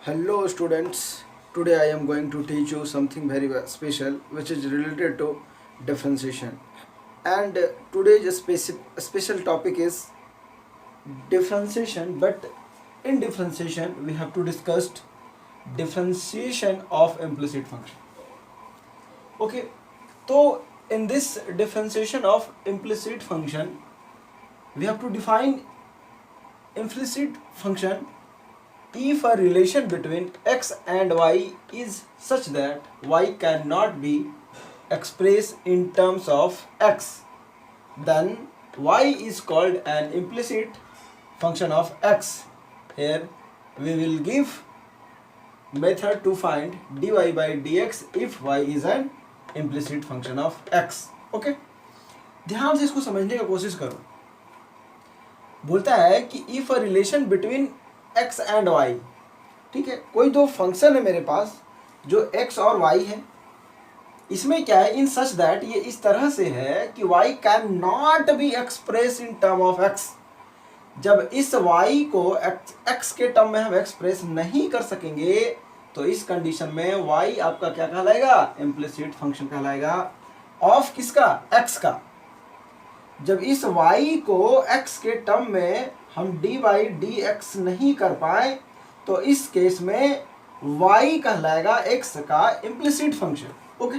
Hello students, today I am going to teach you something very special which is related to differentiation. And today's special topic is differentiation, but in differentiation we have to discuss differentiation of implicit function. Okay, so in this differentiation of implicit function we have to define implicit function if a relation between x and y is such that y cannot be expressed in terms of x, then y is called an implicit function of x. Here we will give method to find dy by dx if y is an implicit function of x. Okay, ध्यान से इसको समझने की कोशिश करो. बोलता है कि if a relation between x and y, ठीक है, कोई दो फंक्शन है मेरे पास जो x और y है. इसमें क्या है, इन सच दैट ये इस तरह से है कि y can not be express in term of x. जब इस y को x के टर्म में हम एक्सप्रेस नहीं कर सकेंगे तो इस कंडीशन में y आपका क्या कहलाएगा, इम्प्लिसिट फंक्शन कहलाएगा. ऑफ किसका, x का. जब इस y को x के टर्म में हम dy dx नहीं कर पाए तो इस केस में y कहलाएगा x का इम्प्लिसिट फंक्शन. ओके,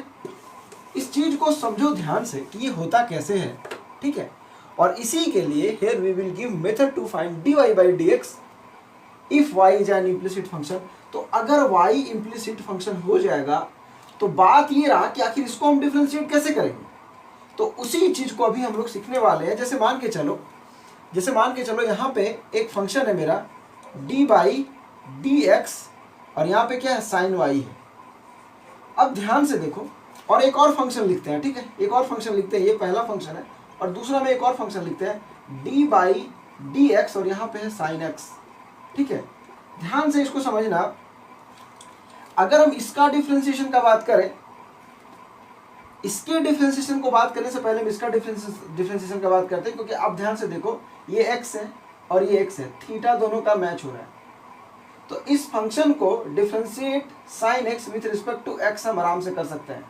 इस चीज को समझो ध्यान से कि ये होता कैसे है. ठीक है, और इसी के लिए here we will give method to find dy by dx if y is an implicit function. तो अगर y इम्प्लिसिट फंक्शन हो जाएगा तो बात ये रहा कि आखिर इसको हम डिफरेंशिएट कैसे करेंगे. तो उसी चीज को अभी हम लोग सीखने वाले हैं. जैसे मान के चलो यहाँ पे एक फंक्शन है मेरा डी बाई डी एक्स और यहाँ पे क्या है, साइन वाई है. अब ध्यान से देखो और एक और फंक्शन लिखते हैं. ठीक है, एक और फंक्शन लिखते हैं. ये पहला फंक्शन है और दूसरा में एक और फंक्शन लिखते हैं डी बाई डी एक्स और यहाँ पे है साइन एक्स. ठीक है, ध्यान से इसको समझना. अगर हम इसका डिफरेंशिएशन का बात करें, इसके डिफरेंशिएशन को बात करने से पहले हम इसका डिफरेंशिएशन का बात करते हैं, क्योंकि आप ध्यान से देखो ये x है और ये x है, थीटा दोनों का मैच हो रहा है. तो इस फंक्शन को differentiate sine x with respect to x हम आराम से कर सकते हैं.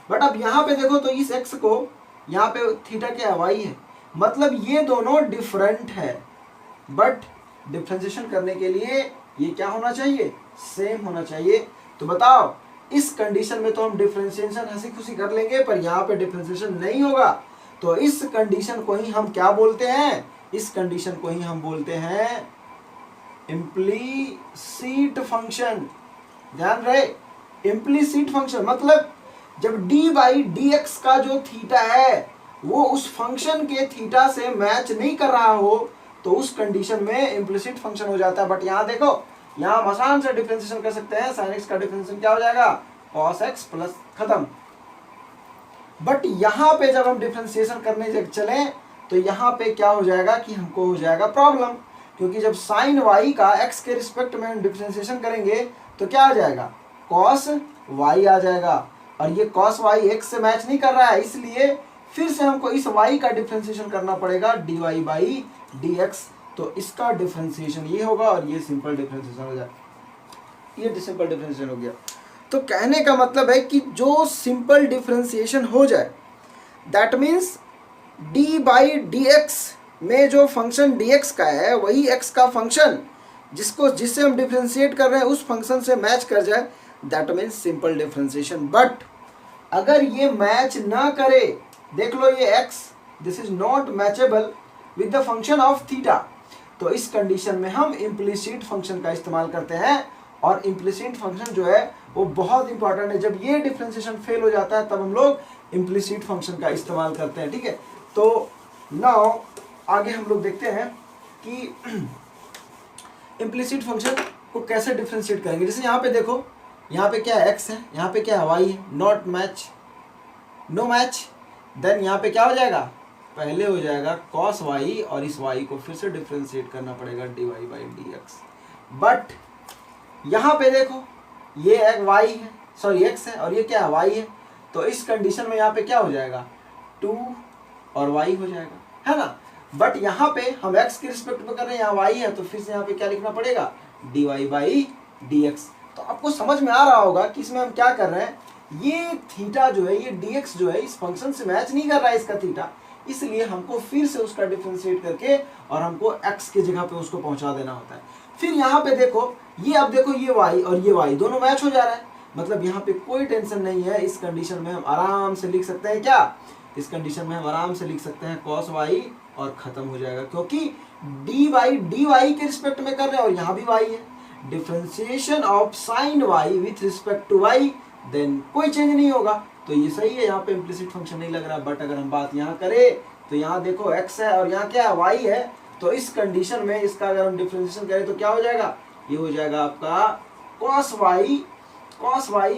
बट अब यहाँ पे देखो तो इस x को यहाँ पे थीटा क्या है, y है, मतलब ये दोनों डिफरेंट है. बट डिफरेंशिएशन करने के लिए ये क्या होना चाहिए, सेम होना चाहिए. तो बताओ इस कंडीशन में तो हम डिफरेंशिएशन हंसी खुशी कर लेंगे, पर यहाँ पे डिफरेंशिएशन नहीं होगा. तो इस कंडीशन को ही हम क्या बोलते हैं, इस कंडीशन को ही हम बोलते हैं इम्प्लिसिट फंक्शन. ध्यान रहे, इम्प्लिसिट फंक्शन मतलब जब डी बाई डी एक्स का जो थीटा है वो उस फंक्शन के थीटा से मैच नहीं कर रहा हो तो उस कंडीशन में इम्प्लिसिट फंक्शन हो जाता है. बट यहाँ देखो, यहाँ हम आसान से डिफरेंशिएशन कर सकते हैं. साइन एक्स का डिफरेंशिएशन क्या हो जाएगा, कॉस एक्स प्लस, खत्म. बट यहाँ पे जब हम डिफरेंशिएशन करने चले तो यहाँ पे क्या हो जाएगा कि हमको हो जाएगा प्रॉब्लम, क्योंकि जब साइन वाई का एक्स के रिस्पेक्ट में हम डिफरेंशिएशन करेंगे तो क्या आ जाएगा, कॉस वाई आ जाएगा. और ये कॉस वाई एक्स से मैच नहीं कर रहा है, इसलिए फिर से हमको इस वाई का डिफरेंशिएशन करना पड़ेगा d y by d x. तो इसका डिफरेंशिएशन ये होगा और ये सिंपल डिफरेंशिएशन हो जाएगा. ये सिंपल डिफरेंशिएशन हो गया. तो कहने का मतलब है कि जो सिंपल डिफरेंशिएशन हो जाए, that means D by d x में जो फंक्शन डी एक्स का है वही एक्स का फंक्शन जिससे हम डिफरेंशिएट कर रहे हैं उस फंक्शन से मैच कर जाए, that means simple differentiation. But अगर ये मैच ना करे, देख लो ये x, this is not matchable with the function of theta, तो इस कंडीशन में हम इम्प्लिसिट फंक्शन का इस्तेमाल करते हैं. और इम्प्लिसिट फंक्शन जो है वो बहुत इंपॉर्टेंट है. जब ये डिफरेंशिएशन फेल हो जाता है तब हम लोग इम्प्लिसिट फंक्शन का इस्तेमाल करते हैं. ठीक है, तो नाउ आगे हम लोग देखते हैं कि इम्प्लिसिट फंक्शन को कैसे डिफरेंशिएट करेंगे. जैसे यहाँ पे देखो, यहाँ पे क्या है, x है, यहाँ पे क्या है, y है, not match, no match. Then यहाँ पे क्या हो जाएगा, पहले हो जाएगा cos y और इस y को फिर से डिफरेंशिएट करना पड़ेगा dy by d x. But यहाँ पे देखो ये एक y है, सॉरी x है और ये क्या है, y है. तो इस कंडीशन में यहाँ पे क्या हो जाएगा, 2 और y हो जाएगा, है ना. बट यहाँ पे हम x के रिस्पेक्ट में कर रहे हैं, यहाँ y है, तो फिर से यहाँ पे क्या लिखना पड़ेगा, dy बाई dx। तो आपको समझ में आ रहा होगा कि इसमें हम क्या कर रहे हैं, ये थीटा जो है, ये dx जो है इस फंक्शन से मैच नहीं कर रहा है इसका थीटा, इसलिए हमको फिर से उसका डिफरेंशिएट करके और हमको x की जगह पे उसको पहुंचा देना होता है। फिर यहाँ पे देखो, ये अब देखो ये y और ये y दोनों मैच हो जा रहा है, मतलब यहाँ पे कोई टेंशन नहीं है। इस कंडीशन में हम आराम से लिख सकते हैं क्या, इस कंडीशन में हम आराम से लिख सकते हैं cos y और खत्म हो जाएगा, क्योंकि dy के रिस्पेक्ट में कर रहे हैं और यहाँ भी y है। Differentiation of sine y with respect to y, then कोई चेंज नहीं होगा, तो ये सही है, यहाँ पे इम्प्लिसिट फंक्शन नहीं लग रहा। बट अगर हम बात यहाँ करें तो यहाँ देखो x है और यहाँ क्या है, y है, तो इस कंडीशन में इसका अगर हम डिफरेंशिएशन करें तो क्या हो जाएगा, ये हो जाएगा आपका cos y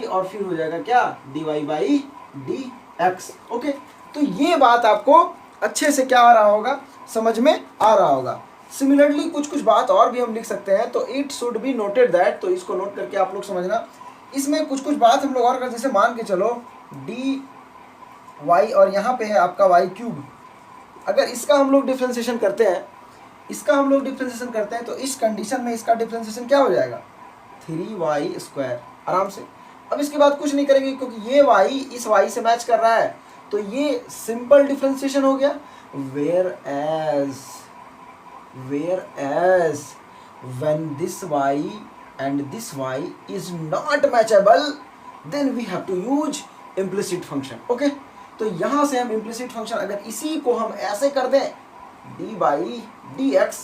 और फिर हो जाएगा क्या, dy बाई dx। ओके, तो ये बात आपको अच्छे से क्या आ रहा होगा, समझ में आ रहा होगा। सिमिलरली कुछ बात और भी हम लिख सकते हैं, तो it should be noted that, तो इसको नोट करके आप लोग समझना। इसमें कुछ बात हम लोग और कर, जैसे मान के चलो dy और यहाँ पे है आपका y क्यूब, अगर इसका हम लोग डिफरेंशिएशन करते हैं, तो इस कंडीशन में इसका डिफरेंशिएशन क्या हो जाएगा, 3y स्क्वायर आराम से। अब इसके बाद कुछ नहीं करेंगे क्योंकि ये y इस y से मैच कर रहा है, तो ये सिंपल डिफरेंशिएशन हो गया। Whereas when this y and this y is not matchable, then we have to use implicit function। Okay, तो यहां से हम implicit function, अगर इसी को हम ऐसे कर दें d बाई dx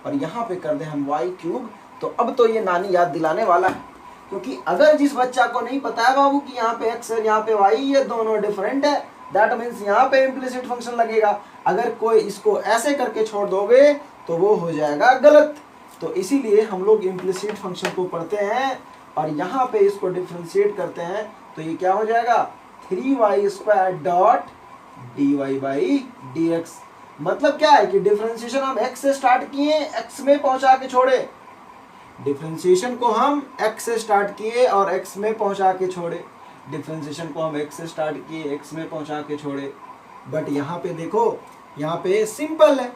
और यहाँ पे कर दें हम y क्यूब, तो अब तो ये नानी याद दिलाने वाला है, क्योंकि अगर जिस बच्चा को नहीं पता है बाबू कि यहाँ पे x और यहाँ पे y ये दोनों डिफरेंट है, दैट मीन्स यहाँ पे इम्प्लिसिट फंक्शन लगेगा। अगर कोई इसको ऐसे करके छोड़ दोगे तो वो हो जाएगा गलत, तो इसीलिए हम लोग इम्प्लिसिट फंक्शन को पढ़ते हैं और यहाँ पे इसको डिफरेंशिएट करते हैं, तो ये क्या हो जाएगा, 3y square dot dy by dx। मतलब क्या है कि डिफरेंशिएशन हम x से स्टार्ट किए, x में पहुंचा के छोड़े, डिफरेंशिएशन को हम x से स्टार्ट किए और x में पहुंचा के छोड़े, डिफरेंशिएशन को हम x से स्टार्ट किए, x में पहुंचा के छोड़े। बट यहाँ पे देखो, यहाँ पे सिंपल है,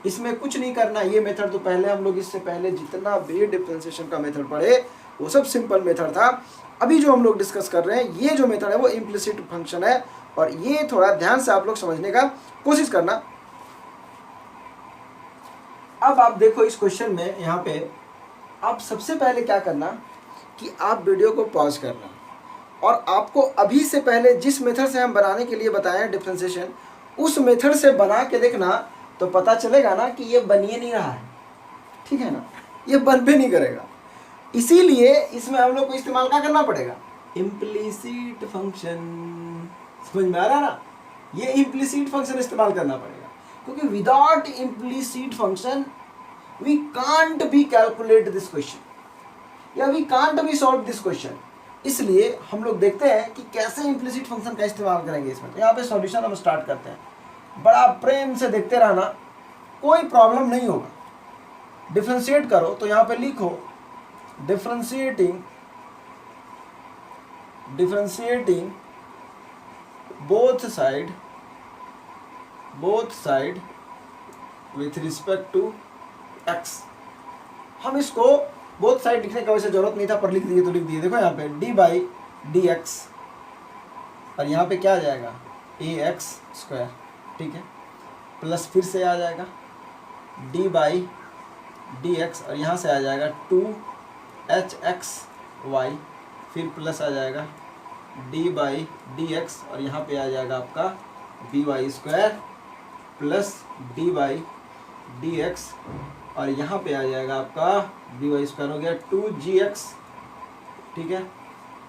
इसमें कुछ नहीं करना। ये मेथड तो पहले हम लोग, इससे पहले जितना भी डिफरेंशिएशन का मेथड पढ़े वो सब सिंपल मेथड था। अभी जो हम लोग डिस्कस कर रहे हैं, ये जो मेथड है वो इम्प्लिसिट फंक्शन है, और ये थोड़ा ध्यान से आप लोग समझने का कोशिश करना। अब आप देखो इस क्वेश्चन में, यहाँ पे आप सबसे पहले क्या करना कि आप वीडियो को पॉज करना, और आपको अभी से पहले जिस मेथड से हम बनाने के लिए बताए हैं डिफरेंशिएशन, उस मेथड से बना के देखना, तो पता चलेगा ना कि ये बनिए नहीं रहा है, ठीक है ना, ये बन भी नहीं करेगा। इसीलिए इसमें हम लोग को इस्तेमाल क्या करना पड़ेगा, इम्प्लिसिट फंक्शन। समझ में आ रहा है ना, ये इम्प्लिसिट फंक्शन इस्तेमाल करना पड़ेगा, क्योंकि without implicit function we can't be calculate this question या we can't be solve this question. इसलिए हम लोग देखते हैं कि कैसे इम्प्लिसिट फंक्शन का इस्तेमाल करेंगे इसमें। तो यहाँ पे सॉल्यूशन हम स्टार्ट करते हैं, बड़ा प्रेम से देखते रहना, कोई प्रॉब्लम नहीं होगा। डिफरेंशिएट करो तो यहाँ पे लिखो differentiating both side with respect to x। हम इसको बोथ साइड लिखने का वैसे जरूरत नहीं था, पर लिख दिए तो लिख दिए। देखो यहाँ पे d बाई dx और यहाँ पे क्या आ जाएगा, ax स्क्वायर, ठीक है, प्लस फिर से आ जाएगा d बाई dx और यहाँ से आ जाएगा 2hxy, फिर प्लस आ जाएगा d बाई dx और यहाँ पे आ जाएगा आपका by square plus d by dx और यहाँ पे आ जाएगा आपका by स्क्वायर, हो गया 2gx, ठीक है।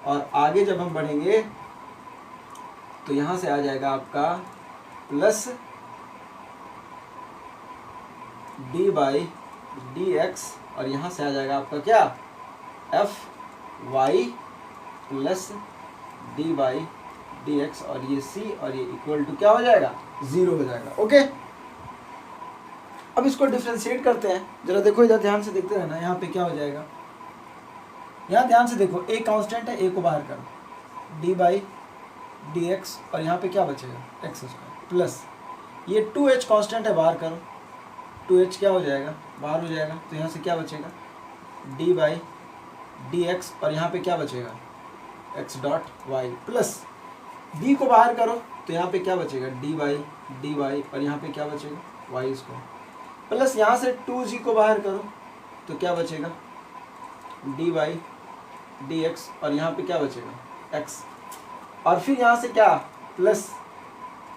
और आगे जब हम बढ़ेंगे तो यहाँ से आ जाएगा आपका प्लस d बाई dx और यहाँ से आ जाएगा आपका क्या, fy plus d by dx और ये c और ये इक्वल टू क्या हो जाएगा, 0 हो जाएगा। ओके, अब इसको डिफरेंशिएट करते हैं। जरा देखो इधर ध्यान से देखते रहना, यहाँ पे क्या हो जाएगा, यहाँ ध्यान से देखो, a कांस्टेंट है, a को बाहर करो, d बाई dx और यहाँ पे क्या बचेगा, x स्क्वायर प्लस ये 2h कांस्टेंट है, बाहर करो, 2h क्या हो जाएगा, बाहर हो जाएगा, तो यहाँ से क्या बचेगा, d बाई डी एक्स और यहाँ पे क्या बचेगा x dot y plus b को बाहर करो तो यहाँ पे क्या बचेगा डी वाई और यहाँ पे क्या बचेगा वाई स्क्वायर प्लस यहाँ से 2g को बाहर करो तो क्या बचेगा डी वाई डी एक्स और यहाँ पे क्या बचेगा x और फिर यहाँ से क्या प्लस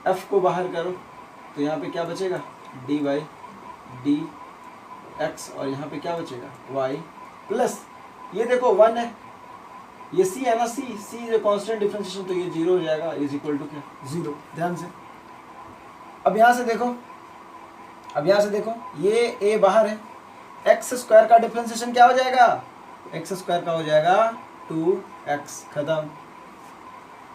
f को बाहर करो तो यहाँ पे क्या बचेगा डी वाई डी एक्स और यहाँ पे क्या बचेगा y प्लस ये देखो 1 है ये c है ना c जो कांस्टेंट डिफरेंशिएशन तो ये 0 हो जाएगा इज इक्वल टू क्या 0। ध्यान से अब यहाँ से देखो ये a बाहर है एक्स स्क्वायर का डिफरेंशिएशन क्या हो जाएगा एक्स स्क्वायर का हो जाएगा 2x खत्म।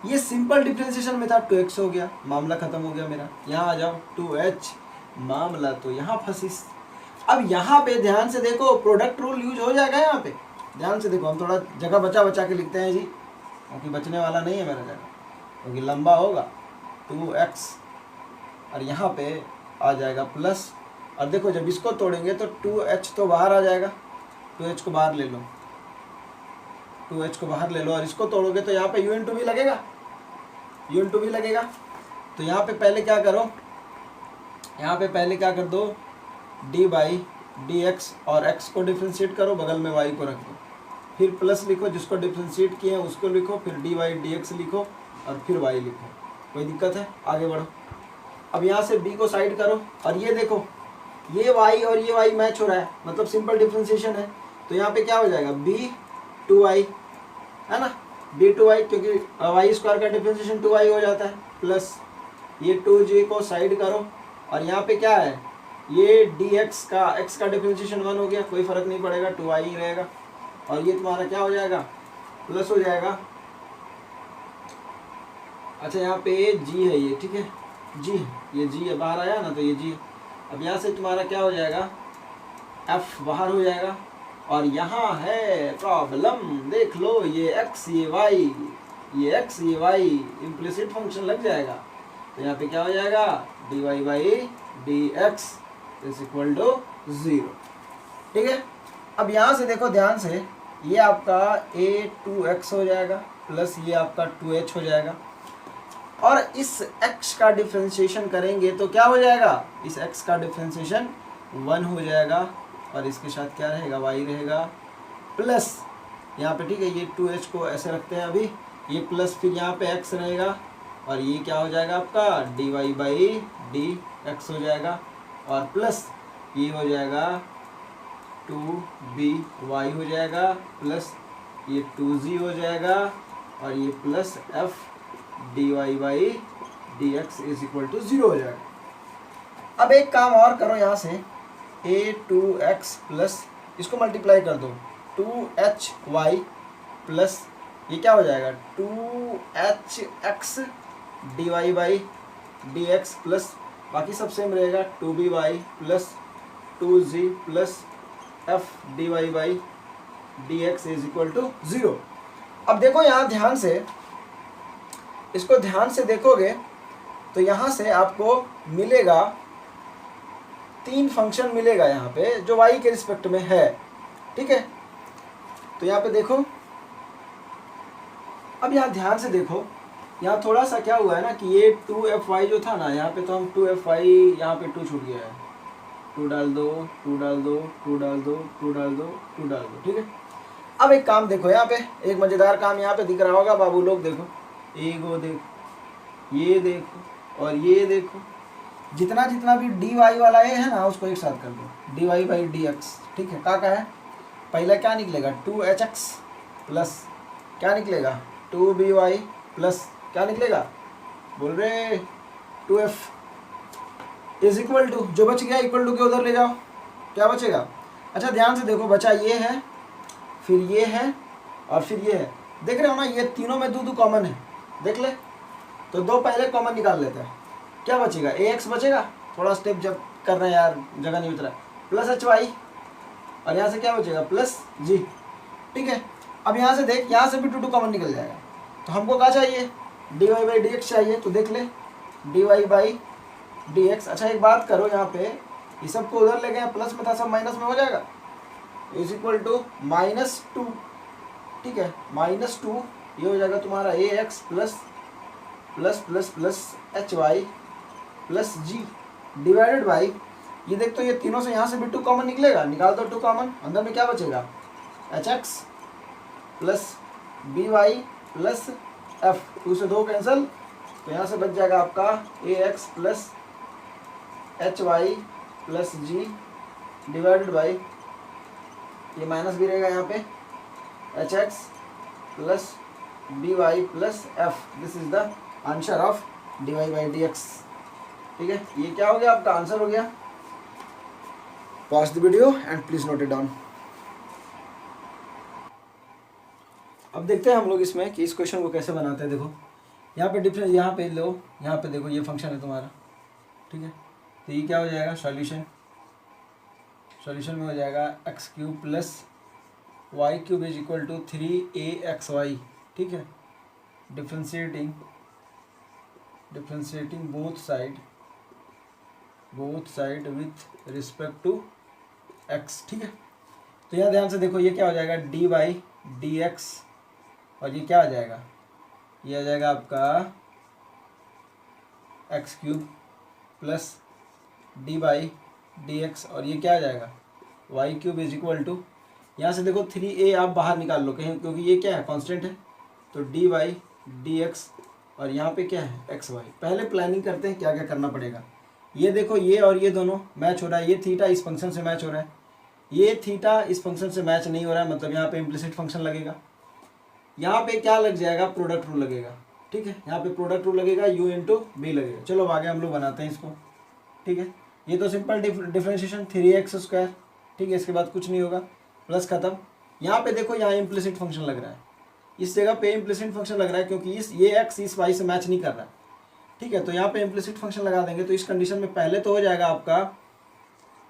ये सिंपल डिफरेंशिएशन में था 2x हो गया मामला खत्म हो गया मेरा। यहाँ आ जाओ 2h मामला तो यहाँ फंसी। अब यहाँ पे ध्यान से देखो प्रोडक्ट रूल यूज हो जाएगा। यहाँ पे ध्यान से देखो हम थोड़ा जगह बचा के लिखते हैं जी क्योंकि बचने वाला नहीं है मेरा जगह क्योंकि लंबा होगा 2x और यहाँ पे आ जाएगा प्लस और देखो जब इसको तोड़ेंगे तो 2h तो बाहर आ जाएगा 2h को बाहर ले लो 2h को बाहर ले लो और इसको तोड़ोगे तो यहाँ पे u इंटू भी लगेगा तो यहाँ पे पहले क्या करो यहाँ पे पहले क्या कर दो डी बाई डी एक्स और x को डिफ्रेंशिएट करो बगल में y को रख दो फिर प्लस लिखो जिसको डिफ्रेंशिएट किए हैं उसको लिखो फिर डी वाई डी एक्स लिखो और फिर y लिखो। कोई दिक्कत है आगे बढ़ो। अब यहाँ से b को साइड करो और ये देखो ये y और ये y मैच हो रहा है मतलब सिंपल डिफ्रेंशिएशन है तो यहाँ पे क्या हो जाएगा b2y है ना b2y क्योंकि y स्क्वायर का डिफ्रेंशिएशन 2y हो जाता है प्लस ये 2j को साइड करो और यहाँ पे क्या है ये dx का x का डिफ्रेंशिएशन 1 हो गया कोई फर्क नहीं पड़ेगा 2y ही रहेगा और ये तुम्हारा क्या हो जाएगा प्लस हो जाएगा। अच्छा यहाँ पे g है ये ठीक है g ये g है बाहर आया ना तो ये g। अब यहाँ से तुम्हारा क्या हो जाएगा f बाहर हो जाएगा और यहाँ है प्रॉब्लम देख लो ये x ये y इम्प्लिसिट फंक्शन लग जाएगा तो यहाँ पे क्या हो जाएगा dy by d x is equal to 0। ठीक है अब यहाँ से देखो ध्यान से ये आपका a2x हो जाएगा प्लस ये आपका 2h हो जाएगा और इस x का डिफरेंशिएशन करेंगे तो क्या हो जाएगा इस x का डिफरेंशिएशन 1 हो जाएगा और इसके साथ क्या रहेगा y रहेगा प्लस यहाँ पे ठीक है ये 2h को ऐसे रखते हैं अभी ये प्लस फिर यहाँ पे x रहेगा और ये क्या हो जाएगा आपका dy बाई डी एक्स हो जाएगा और प्लस ये हो जाएगा 2by हो जाएगा प्लस ये 2z हो जाएगा और ये plus f dy by d x is equal to 0 हो जाएगा। अब एक काम और करो यहाँ से a2x प्लस इसको मल्टीप्लाई कर दो 2hy प्लस ये क्या हो जाएगा 2hx dy by d x plus बाकी सब सेम रहेगा 2by plus 2z plus f dy by d x is equal to 0। अब देखो यहाँ ध्यान से इसको ध्यान से देखोगे तो यहाँ से आपको मिलेगा 3 फंक्शन मिलेगा यहाँ पे जो y के रिस्पेक्ट में है। ठीक है तो यहाँ पे देखो अब यहाँ ध्यान से देखो यहाँ थोड़ा सा क्या हुआ है ना कि ये 2fy जो था ना यहाँ पे तो हम 2fy यहाँ पे 2 छूट गया है 2 डाल दो 2 डाल दो 2 डाल दो 2 डाल दो 2 डाल दो। ठीक है अब एक काम देखो यहाँ पे एक मज़ेदार काम यहाँ पे दिख रहा होगा बाबू लोग देखो एगो देखो ये देखो और ये देखो जितना जितना भी dy वाला है ना उसको एक साथ कर दो dy बाई डी एक्स। ठीक है क्या है पहला क्या निकलेगा 2hx प्लस क्या निकलेगा 2by प्लस क्या निकलेगा बोल रहे 2f इज इक्वल टू जो बच गया इक्वल टू के उधर ले जाओ क्या बचेगा। अच्छा ध्यान से देखो बचा ये है फिर ये है और फिर ये है देख रहे हो ना ये तीनों में दो कॉमन है देख ले तो 2 पहले कॉमन निकाल लेते हैं क्या बचेगा ax बचेगा थोड़ा स्टेप जब कर रहे हैं यार जगह नहीं उतरा प्लस hy और यहाँ से क्या बचेगा प्लस g। ठीक है अब यहाँ से देख यहाँ से भी 2 कॉमन निकल जाएगा तो हमको क्या चाहिए dy बाई डी एक्स चाहिए तो देख ले dy बाई डी एक्स। अच्छा एक बात करो यहाँ पे ये सबको उधर ले गए प्लस में था सब माइनस में हो जाएगा इज इक्वल टू -2 ठीक है, -2 ये हो जाएगा तुम्हारा A x plus plus plus plus H Y plus ji divided by, ये देख तो ये तीनों से यहाँ से भी 2 कॉमन निकलेगा, निकाल दो 2 कॉमन, अंदर में क्या बचेगा h x plus b y plus f, 2 से 2 कैंसिल, तो यहाँ से बच जाएगा आपका a x plus H Y plus ji divided by, ये माइनस भी रहेगा यहाँ पे, h x plus b y plus f, this is the answer of d y by d x. ठीक है, ये क्या हो गया आपका आंसर हो गया। Pause the video and please note it down. अब देखते हैं हम लोग इसमें कि इस क्वेश्चन को कैसे बनाते हैं। देखो यहाँ पे डिफरेंस, यहाँ पे लो, यहाँ पे देखो ये फंक्शन है तुम्हारा, ठीक है, तो ये क्या हो जाएगा सॉल्यूशन, सॉल्यूशन में हो जाएगा x cube plus y cube is equal to 3aXy, ठीक है, differentiating both side with respect to x, ठीक है। तो यहाँ ध्यान से देखो ये क्या हो जाएगा डी बाई डी एक्स, और ये क्या आ जाएगा, ये आ जाएगा आपका x cube plus d by d x, और ये क्या आ जाएगा y cube is equal to, यहाँ से देखो 3a आप बाहर निकाल लो कहीं, क्योंकि ये क्या है कांस्टेंट है, तो डी बाई डी एक्स, और यहाँ पे क्या है एक्स वाई। पहले प्लानिंग करते हैं क्या क्या करना पड़ेगा। ये देखो ये और ये दोनों मैच हो रहा है, ये थीटा इस फंक्शन से मैच हो रहा है, ये थीटा इस फंक्शन से मैच नहीं हो रहा है, मतलब यहाँ पे इम्प्लिसिट फंक्शन लगेगा। यहाँ पे क्या लग जाएगा प्रोडक्ट रूल लगेगा, ठीक है, यहाँ पे प्रोडक्ट रूल लगेगा, u इंटू बी लगेगा। चलो आगे हम लोग बनाते हैं इसको, ठीक है। ये तो सिंपल डिफरेंशिएशन 3x², ठीक है, इसके बाद कुछ नहीं होगा, प्लस खत्म। यहाँ पे देखो यहाँ इम्प्लिसिट फंक्शन लग रहा है, इस जगह पे इम्प्लिसिट फंक्शन लग रहा है क्योंकि ये x इस y से मैच नहीं कर रहा है, ठीक है। तो यहाँ पे इम्प्लिसिट फंक्शन लगा देंगे, तो इस कंडीशन में पहले तो हो जाएगा आपका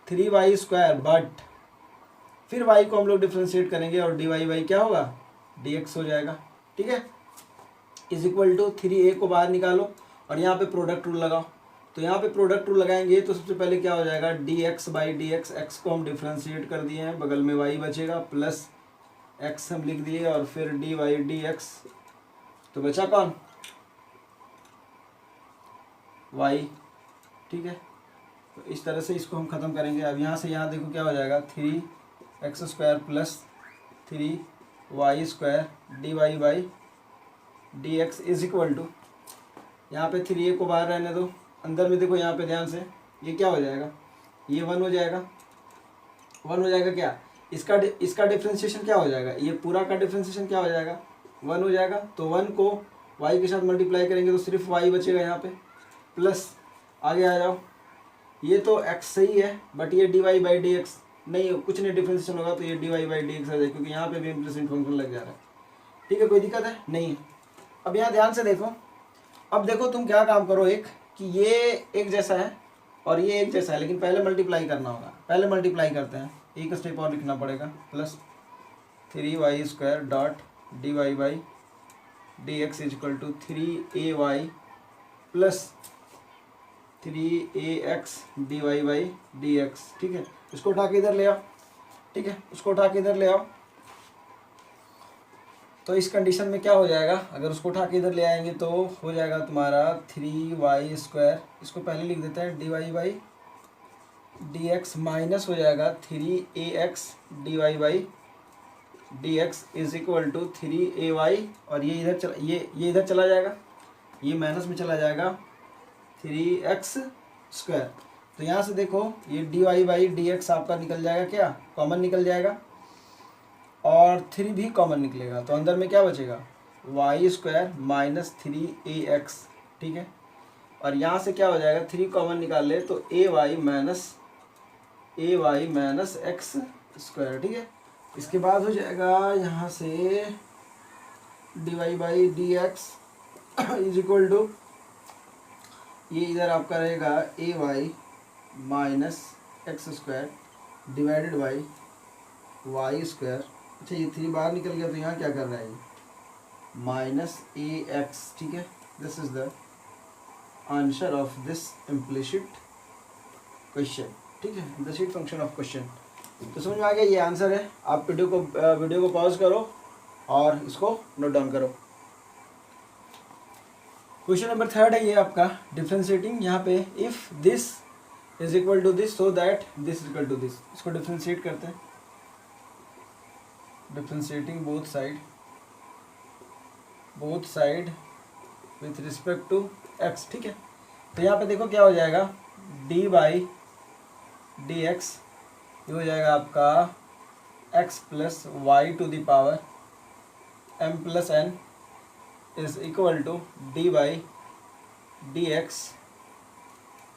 3y², बट फिर y को हम लोग डिफ्रेंशिएट करेंगे और dy बाई क्या होगा dx हो जाएगा, ठीक है, इज इक्वल टू 3a को बाहर निकालो और यहाँ पे प्रोडक्ट रूल लगाओ। तो यहाँ पे प्रोडक्ट रूल लगाएंगे तो सबसे पहले क्या हो जाएगा dx बाई dx, x को हम डिफ्रेंशिएट कर दिए हैं, बगल में y बचेगा प्लस x हम लिख दिए, और फिर dy dx, तो बचा कौन y, ठीक है। तो इस तरह से इसको हम ख़त्म करेंगे। अब यहाँ से यहाँ देखो क्या हो जाएगा 3x² plus 3y² dy by dx is equal to, यहाँ पे 3a को बाहर रहने दो, अंदर में देखो यहाँ पे ध्यान से ये क्या हो जाएगा, ये 1 हो जाएगा, 1 हो जाएगा क्या, इसका डिफ्रेंशिएशन क्या हो जाएगा, ये पूरा का डिफ्रेंशिएशन क्या हो जाएगा 1 हो जाएगा। तो 1 को y के साथ मल्टीप्लाई करेंगे तो सिर्फ y बचेगा यहाँ पे, प्लस आगे आ जाओ, ये तो x सही है बट ये dy बाई डी एक्स नहीं, कुछ नहीं डिफ्रेंशिएशन होगा तो ये dy बाई डी एक्स आ जाए, क्योंकि यहाँ पे भी इम्प्लिसिट फंक्शन लग जा रहा है, ठीक है, कोई दिक्कत है नहीं। अब यहाँ ध्यान से देखो, अब देखो तुम क्या काम करो, एक कि ये एक जैसा है और ये एक जैसा है, लेकिन पहले मल्टीप्लाई करना होगा, पहले मल्टीप्लाई करते हैं, एक स्टेप और लिखना पड़ेगा, plus 3y² dot dy by dx is equal to 3ay plus 3ax dy by dx, ठीक है। इसको उठा के इधर ले आओ, ठीक है, उसको उठा के इधर ले आओ। तो इस कंडीशन में क्या हो जाएगा, अगर उसको उठा के इधर ले आएंगे तो हो जाएगा तुम्हारा 3y², इसको पहले लिख देते हैं dy बाई dx, माइनस हो जाएगा 3ax dy by dx is equal to 3ay, और ये इधर चला जाएगा, ये माइनस में चला जाएगा 3x²। तो यहाँ से देखो ये dy बाई dx आपका निकल जाएगा, क्या कॉमन निकल जाएगा, और 3 भी कॉमन निकलेगा, तो अंदर में क्या बचेगा y² माइनस 3ax, ठीक है। और यहाँ से क्या हो जाएगा 3 कॉमन निकाल ले तो ay माइनस x², ठीक है। इसके बाद हो जाएगा यहाँ से dy by dx is equal to, ये इधर आपका रहेगा ay minus x² divided by y²। अच्छा ये 3 बाहर निकल गया तो यहाँ क्या कर रहा है ये माइनस ax, ठीक है। This is the answer of this implicit question, ठीक है, इम्प्लिसिट फंक्शन ऑफ क्वेश्चन। तो समझ में आ गया, ये आंसर है। आप वीडियो को पॉज करो और इसको नोट डाउन करो। क्वेश्चन नंबर 3 है ये आपका, डिफ्रेंशिएटिंग। यहाँ पे if this is equal to this so that this is equal to this, इसको डिफ्रेंशिएट करते हैं। Differentiating both side with respect to x, ठीक है। तो यहाँ पे देखो क्या हो जाएगा, डी बाई डी एक्स, ये हो जाएगा आपका x plus y to the power m plus n is equal to d by d x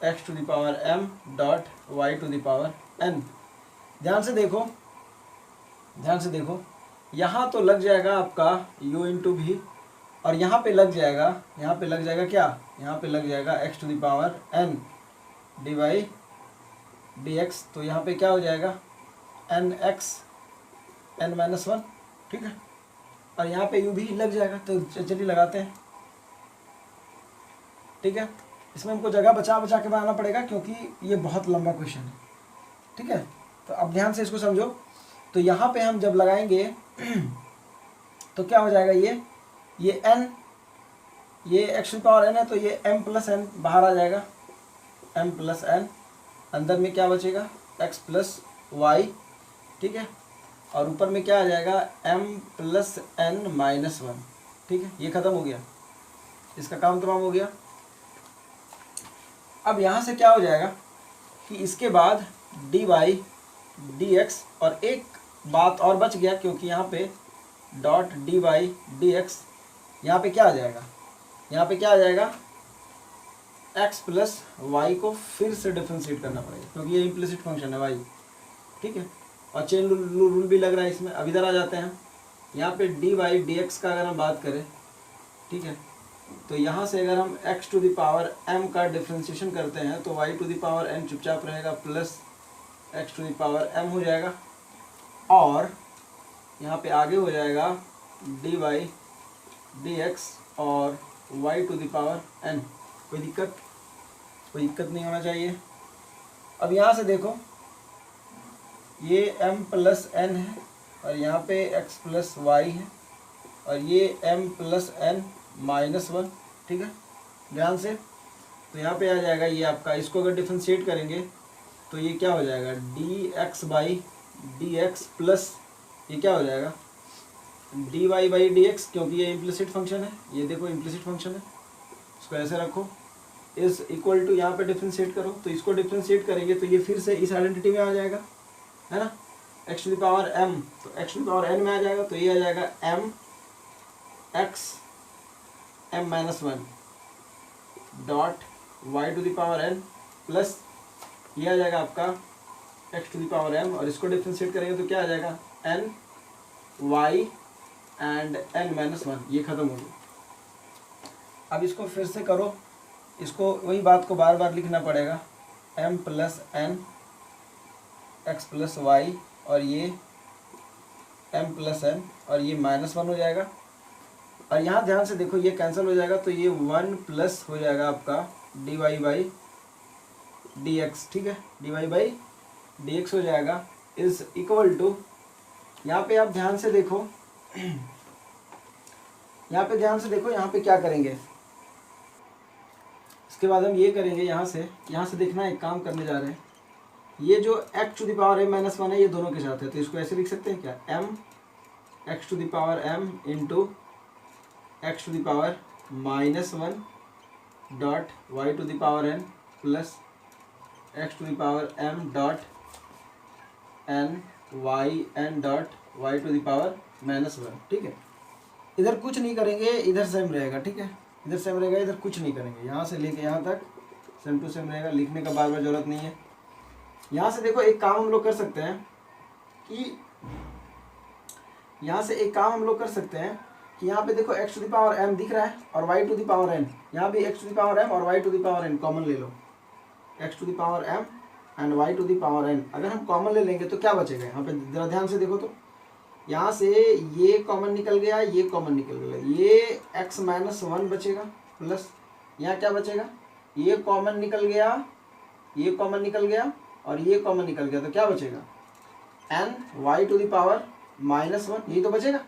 x to the power m dot y to the power n. ध्यान से देखो, यहाँ तो लग जाएगा आपका u इंटू भी, और यहाँ पे लग जाएगा क्या, यहाँ पे लग जाएगा x to the power n d y d x. तो यहाँ पे क्या हो जाएगा n x n माइनस 1, ठीक है। और यहाँ पे u भी लग जाएगा, तो चलिए लगाते हैं, ठीक है। इसमें हमको जगह बचा के बनाना पड़ेगा क्योंकि ये बहुत लंबा क्वेश्चन है, ठीक है। तो अब ध्यान से इसको समझो। तो यहाँ पे हम जब लगाएंगे तो क्या हो जाएगा, ये n, ये x टू पावर n है, तो ये m प्लस n बाहर आ जाएगा, m प्लस n, अंदर में क्या बचेगा x प्लस y, ठीक है। और ऊपर में क्या आ जाएगा m प्लस n माइनस 1, ठीक है। ये खत्म हो गया, इसका काम तमाम हो गया। अब यहाँ से क्या हो जाएगा कि इसके बाद डी वाई डी एक्स, और एक बात और बच गया क्योंकि यहाँ पे dot d y d x, यहाँ पे क्या आ जाएगा, x प्लस वाई को फिर से डिफ्रेंशिएट करना पड़ेगा क्योंकि ये इम्प्लिसिट फंक्शन है y, ठीक है। और चेन रूल भी लग रहा है इसमें। अब इधर आ जाते हैं, यहाँ पे डी वाई डी एक्स का अगर हम बात करें, ठीक है, तो यहाँ से अगर हम x to the power m का डिफ्रेंशिएशन करते हैं तो y to the power n चुपचाप रहेगा plus x to the power m हो जाएगा, और यहाँ पे आगे हो जाएगा डी वाई डी एक्स और y to the power n। कोई दिक्कत नहीं होना चाहिए। अब यहाँ से देखो, ये m प्लस n है और यहाँ पे x प्लस वाई है, और ये m प्लस n माइनस 1, ठीक है। ध्यान से, तो यहाँ पे आ जाएगा ये आपका, इसको अगर डिफ्रेंशिएट करेंगे तो ये क्या हो जाएगा d x by d x plus ये क्या हो जाएगा d y by d x, क्योंकि ये इम्प्लिसिट फंक्शन है, ये देखो इम्प्लिसिट फंक्शन है, इसको ऐसे रखो, इज इक्वल टू यहाँ पे डिफ्रेंशिएट करो, तो इसको डिफ्रेंशिएट करेंगे तो ये फिर से इस आइडेंटिटी में आ जाएगा, है ना, x to the power m, तो x to the power n में आ जाएगा, तो ये आ जाएगा m x m minus 1 dot y to the power n plus ये आ जाएगा आपका x to the power m, और इसको डिफ्रेंशिएट करेंगे तो क्या आ जाएगा n y and n minus 1, ये खत्म हो गया। अब इसको फिर से करो, इसको वही बात को बार बार लिखना पड़ेगा, m plus n x plus y, और ये m प्लस n, और ये माइनस 1 हो जाएगा। और यहाँ ध्यान से देखो, ये कैंसिल हो जाएगा, तो ये 1 प्लस हो जाएगा आपका d y by d x, ठीक है, d y by d x हो जाएगा, इज इक्वल टू, यहाँ पे आप ध्यान से देखो, यहाँ पे क्या करेंगे, इसके बाद हम ये करेंगे, यहाँ से देखना, एक काम करने जा रहे हैं, ये जो x to the power m minus 1 है ये दोनों के साथ है, तो इसको ऐसे लिख सकते हैं क्या, m x to the power m into x to the power minus 1 dot y to the power n plus x to the power m dot n y n dot y to the power minus 1, ठीक है। इधर कुछ नहीं करेंगे, इधर same रहेगा, ठीक है, इधर सेम रहेगा, इधर कुछ नहीं करेंगे, यहाँ से लेके यहाँ तक सेम टू सेम रहेगा, लिखने का बार बार जरूरत नहीं है। यहाँ से देखो, एक काम हम लोग कर सकते हैं कि यहाँ पे देखो x to the power m दिख रहा है और y to the power n, यहाँ भी x to the power m और y to the power n common ले लो, x to the power m and y to the power n अगर हम कॉमन ले लेंगे तो क्या बचेगा, यहाँ पे जरा ध्यान से देखो, तो यहाँ से ये कॉमन निकल गया, ये कॉमन निकल गया, ये x माइनस 1 बचेगा, प्लस यहाँ क्या बचेगा, ये कॉमन निकल गया, ये कॉमन निकल गया और ये कॉमन निकल गया, तो क्या बचेगा n y to the power minus 1, यही तो बचेगा,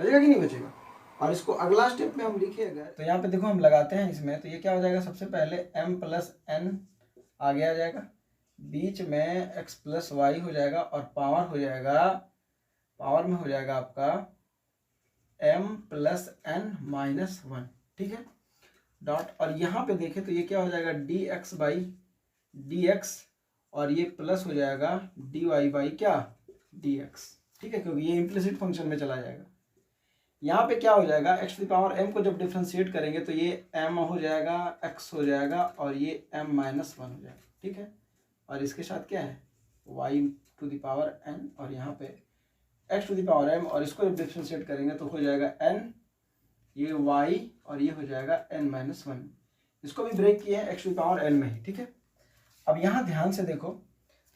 बचेगा कि नहीं बचेगा। और इसको अगला स्टेप में हम लिखे अगर, तो यहाँ पे देखो हम लगाते हैं इसमें, तो ये क्या हो जाएगा, सबसे पहले m प्लस n आगे आ जाएगा, बीच में x प्लस वाई हो जाएगा, और पावर हो जाएगा, पावर में हो जाएगा आपका m प्लस n माइनस 1, ठीक है, डॉट। और यहाँ पे देखें तो ये क्या हो जाएगा, dx बाई dx, और ये प्लस हो जाएगा dy बाई क्या, dx, ठीक है, क्योंकि ये इम्प्लिसिट फंक्शन में चला जाएगा। यहाँ पे क्या हो जाएगा, x to the power m को जब डिफ्रेंशिएट करेंगे तो ये m हो जाएगा, x हो जाएगा, और ये m माइनस 1 हो जाएगा, ठीक है। और इसके साथ क्या है, y to the power n, और यहाँ पे x to the power m, और इसको जब डिफ्रेंशिएट करेंगे तो हो जाएगा n, ये y, और ये हो जाएगा n माइनस 1। इसको भी ब्रेक किए हैं x to the power n में ही, ठीक है। अब यहाँ ध्यान से देखो,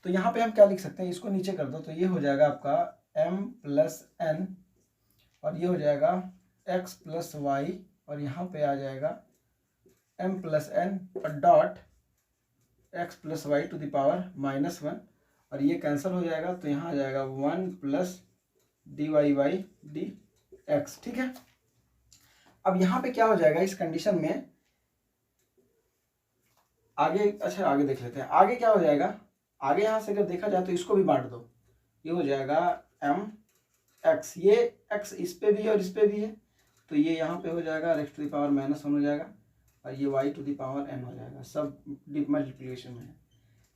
तो यहाँ पे हम क्या लिख सकते हैं, इसको नीचे कर दो, तो ये हो जाएगा आपका m प्लस n, और ये हो जाएगा x प्लस वाई, और यहाँ पे आ जाएगा m प्लस n, और dot x plus y to the power minus 1, और ये कैंसिल हो जाएगा, तो यहाँ आ जाएगा 1 plus d y by d x, ठीक है। अब यहाँ पे क्या हो जाएगा इस कंडीशन में, आगे, अच्छा आगे देख लेते हैं, आगे क्या हो जाएगा, आगे यहाँ से अगर देखा जाए तो इसको भी बांट दो, ये हो जाएगा m x, ये x इस पे भी है और इस पे भी है, तो ये यहाँ पे हो जाएगा और x to the power minus 1 हो जाएगा, और ये y to the power n हो जाएगा, सब मल्टीप्लिकेशन में है,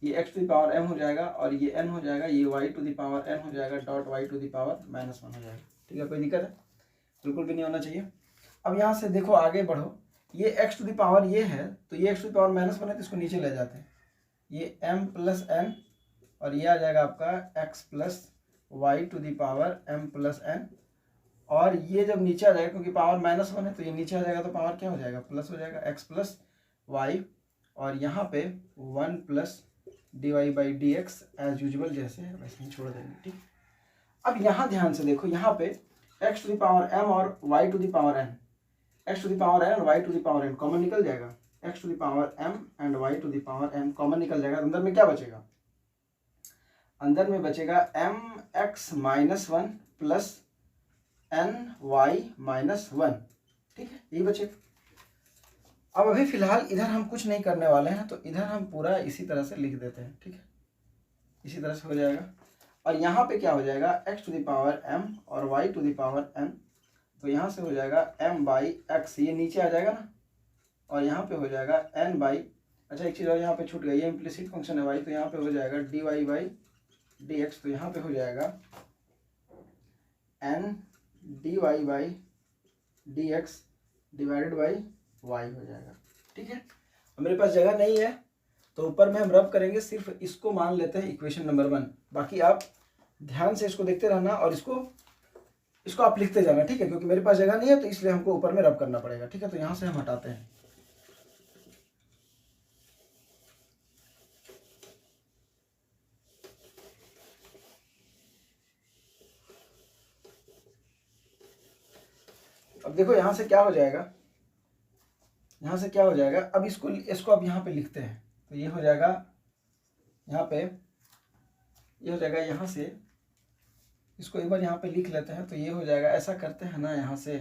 ये x to the power m हो जाएगा, और ये n हो जाएगा, ये y to the power n हो जाएगा, dot y to the power minus 1 हो जाएगा, ठीक है। कोई दिक्कत है, बिल्कुल भी नहीं होना चाहिए। अब यहाँ से देखो आगे बढ़ो, ये x टू द पावर ये है, तो ये x to the power minus 1 है, तो इसको नीचे ले जाते हैं, ये m प्लस n, और ये आ जाएगा आपका x plus y to the power m plus n, और ये जब नीचे आ जाएगा, क्योंकि पावर माइनस 1 है तो ये नीचे आ जाएगा, तो पावर क्या हो जाएगा, प्लस हो जाएगा, x प्लस वाई, और यहाँ पे 1 plus d y by d x, as usual जैसे है वैसे ही छोड़ देंगे, ठीक। अब यहाँ ध्यान से देखो, यहाँ पे x to the power m और y to the power n, x to the power n और y to the power n common निकल जाएगा, x to the power m and y to the power n common निकल जाएगा, अंदर में क्या बचेगा, अंदर में बचेगा mx minus 1 plus ny minus 1, ठीक है, यही बचेगा। अब अभी फिलहाल इधर हम कुछ नहीं करने वाले हैं, तो इधर हम पूरा इसी तरह से लिख देते हैं, ठीक है, इसी तरह से हो जाएगा। और यहाँ पे क्या हो जाएगा, x to the power m और y to the power n, तो यहाँ से हो जाएगा m बाई x, ये नीचे आ जाएगा ना, और यहाँ पे हो जाएगा n बाई, अच्छा एक चीज़ और यहाँ पे छूट गई, ये इम्प्लिसिट फंक्शन है y, तो यहाँ पे हो जाएगा d y by d x, तो यहाँ पे हो जाएगा n d y by d x divided by y हो जाएगा, ठीक है। मेरे पास जगह नहीं है तो ऊपर में हम रब करेंगे, सिर्फ इसको मान लेते हैं इक्वेशन नंबर 1, बाकी आप ध्यान से इसको देखते रहना और इसको आप लिखते जाना, ठीक है, क्योंकि मेरे पास जगह नहीं है तो इसलिए हमको ऊपर में रब करना पड़ेगा, ठीक है। तो यहाँ से हम हटाते हैं, अब देखो यहाँ से क्या हो जाएगा, यहाँ से क्या हो जाएगा, अब इसको अब यहाँ पे लिखते हैं, तो ये हो जाएगा यहाँ पे, ये हो जाएगा, यहाँ से इसको एक बार यहाँ पे लिख लेते हैं, तो ये हो जाएगा, ऐसा करते हैं ना, यहाँ से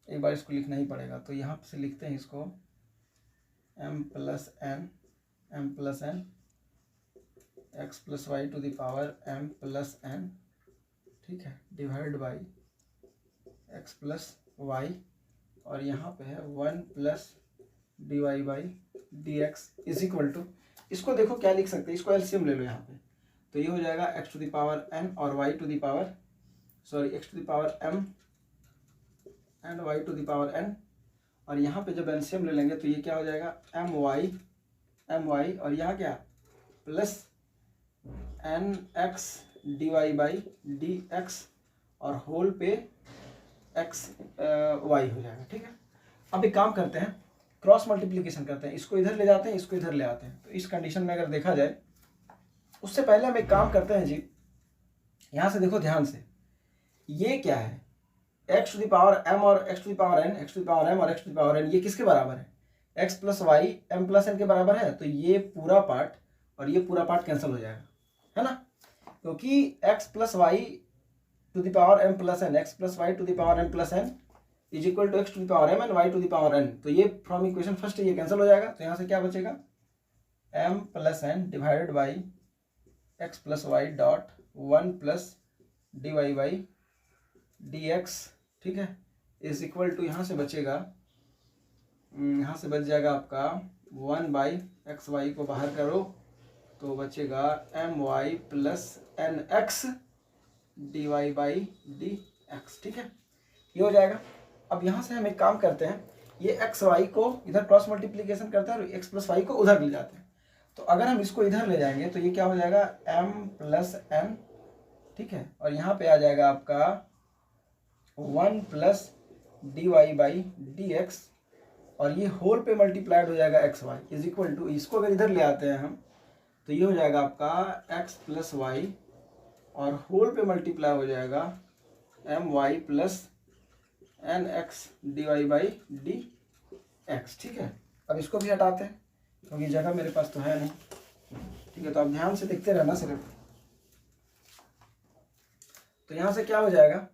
एक बार इसको लिखना ही पड़ेगा, तो यहाँ से लिखते हैं इसको m plus n x plus y to the power m plus n, ठीक है, divide by x plus y, और यहाँ पे है 1 plus d y by d x is equal to, इसको देखो क्या लिख सकते हैं, इसको एलसीएम ले लो यहाँ पे, तो ये हो जाएगा x to the power n और y to the power, sorry x to the power m and y to the power n, और यहाँ पे जब एलसीएम ले लेंगे तो ये क्या हो जाएगा my और यहाँ क्या plus nx d y by d x, और होल पे x y हो जाएगा, ठीक है। अब एक काम करते हैं, क्रॉस मल्टीप्लिकेशन करते हैं, इसको इधर ले जाते हैं, इसको इधर ले आते हैं, तो इस कंडीशन में अगर देखा जाए, उससे पहले हम एक काम करते हैं जी, यहाँ से देखो ध्यान से, ये क्या है, x to the power m और x to the power n, x to the power m और x to the power n, ये किसके बराबर है, x plus y m plus n के बराबर है, तो ये पूरा पार्ट और ये पूरा पार्ट कैंसिल हो जाएगा, है ना, क्योंकि x plus y to the power m plus n, x plus y to the power m plus n is equal to x to the power m and y to the power n। तो ये from equation first ये cancel हो जाएगा, तो यहाँ से क्या बचेगा m plus n divided by x plus y dot 1 plus d y by d x, ठीक है, इज इक्वल टू यहाँ से बचेगा, यहाँ से बच जाएगा आपका 1 बाई एक्स वाई को बाहर करो तो बचेगा m y plus n x d y by d x, ठीक है, ये हो जाएगा। अब यहाँ से हम एक काम करते हैं, ये एक्स वाई को इधर क्रॉस मल्टीप्लीकेशन करते हैं और एक्स प्लस वाई को उधर ले जाते हैं। तो अगर हम इसको इधर ले जाएंगे तो ये क्या हो जाएगा m प्लस एन, ठीक है, और यहाँ पे आ जाएगा आपका 1 plus d y by d x, और ये होल पे मल्टीप्लाइड हो जाएगा x y is equal to, इसको अगर इधर ले आते हैं हम तो ये हो जाएगा आपका एक्स प्लस वाई और होल पे मल्टीप्लाई हो जाएगा m y plus n x d y by d x, ठीक है। अब इसको भी हटाते हैं क्योंकि जगह मेरे पास तो है नहीं, ठीक है, तो आप ध्यान से देखते रहना सिर्फ। तो यहाँ से क्या हो जाएगा,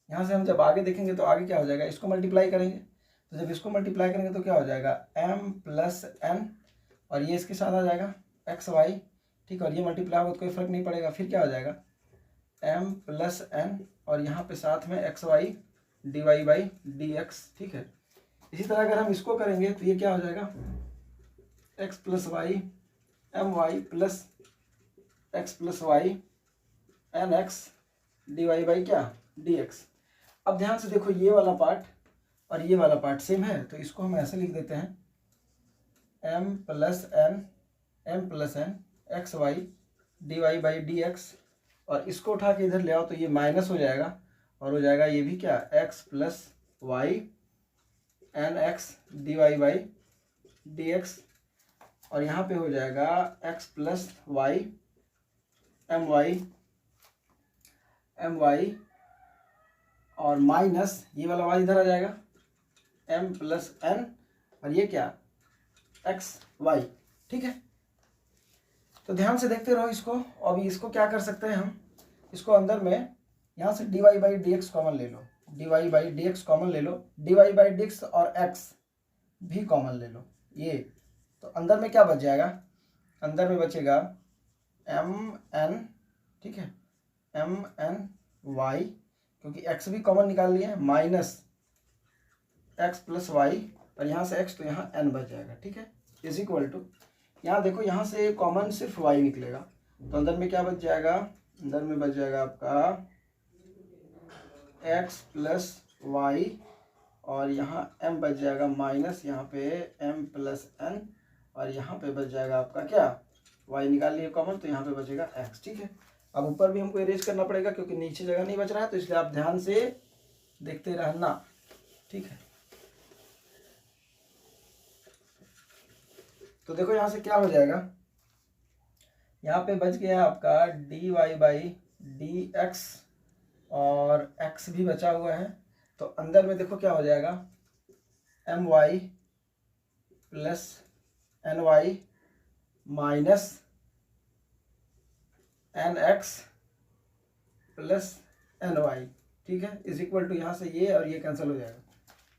यहाँ से हम जब आगे देखेंगे तो आगे क्या हो जाएगा, इसको मल्टीप्लाई करेंगे, तो जब इसको मल्टीप्लाई करेंगे तो क्या हो जाएगा m प्लस एन और ये इसके साथ आ जाएगा एक्स वाई, ठीक है, और ये मल्टीप्लाई होगा तो कोई फर्क नहीं पड़ेगा, फिर क्या हो जाएगा m प्लस एन और यहाँ पे साथ में x y d y by d x, ठीक है। इसी तरह अगर हम इसको करेंगे तो ये क्या हो जाएगा x plus y m y plus x plus y n x d y by क्या डी एक्स। अब ध्यान से देखो ये वाला पार्ट और ये वाला पार्ट सेम है, तो इसको हम ऐसे लिख देते हैं m plus n x y d y by d x, और इसको उठा के इधर ले आओ तो ये माइनस हो जाएगा और हो जाएगा ये भी क्या x plus y n x d y by d x, और यहाँ पे हो जाएगा x plus y m y और माइनस ये वाला y इधर आ जाएगा m प्लस एन और ये क्या एक्स वाई, ठीक है। तो ध्यान से देखते रहो इसको। अभी इसको क्या कर सकते हैं हम, इसको अंदर में यहाँ से d y by d x common ले लो, d y by d x common ले लो, d y by d x और एक्स भी कॉमन ले लो, ये तो अंदर में क्या बच जाएगा, अंदर में बचेगा एम एन, ठीक है, एम एन वाई क्योंकि एक्स भी कॉमन निकाल लिया है, माइनस एक्स प्लस वाई और यहाँ से एक्स तो यहाँ एन बच जाएगा, ठीक है, इज इक्वल टू, यहाँ देखो यहाँ से कॉमन सिर्फ वाई निकलेगा तो अंदर में क्या बच जाएगा, अंदर में बच जाएगा आपका एक्स प्लस वाई और यहाँ m बच जाएगा माइनस यहाँ पे m प्लस एन और यहाँ पे बच जाएगा आपका क्या y निकाल लिए कॉमन तो यहाँ पे बचेगा x, ठीक है। अब ऊपर भी हमको इरेज करना पड़ेगा क्योंकि नीचे जगह नहीं बच रहा है, तो इसलिए आप ध्यान से देखते रहना, ठीक है। तो देखो यहाँ से क्या हो जाएगा, यहाँ पे बच गया आपका d y by d x और x भी बचा हुआ है, तो अंदर में देखो क्या हो जाएगा m y plus n y minus n x plus n y, ठीक है, इज इक्वल टू, यहाँ से ये और ये कैंसिल हो जाएगा,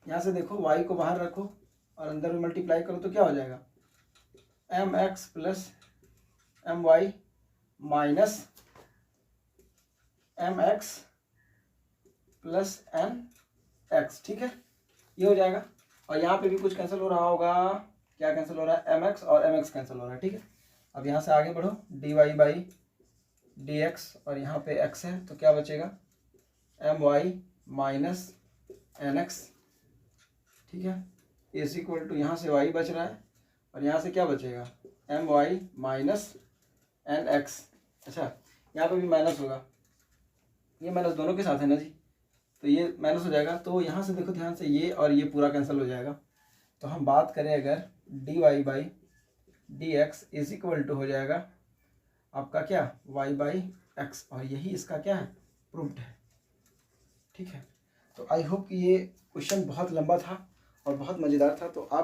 यहाँ से देखो y को बाहर रखो और अंदर में मल्टीप्लाई करो तो क्या हो जाएगा m x plus m y minus m x plus n x, ठीक है, ये हो जाएगा। और यहाँ पे भी कुछ कैंसिल हो रहा होगा, क्या कैंसिल हो रहा है एम एक्स और एम एक्स कैंसिल हो रहा है, ठीक है। अब यहाँ से आगे बढ़ो d y by d x और यहाँ पे एक्स है तो क्या बचेगा m y minus n x, ठीक है, इज इक्वल टू, यहाँ से वाई बच रहा है और यहाँ से क्या बचेगा m y minus n x. अच्छा यहाँ पे भी माइनस होगा, ये माइनस दोनों के साथ है ना जी, तो ये माइनस हो जाएगा, तो यहाँ से देखो ध्यान से ये और ये पूरा कैंसिल हो जाएगा। तो हम बात करें अगर d y by d x is equal to हो जाएगा आपका क्या वाई बाई एक्स, और यही इसका क्या है प्रूव्ड है, ठीक है। तो आई होप कि ये क्वेश्चन बहुत लंबा था और बहुत मज़ेदार था, तो आप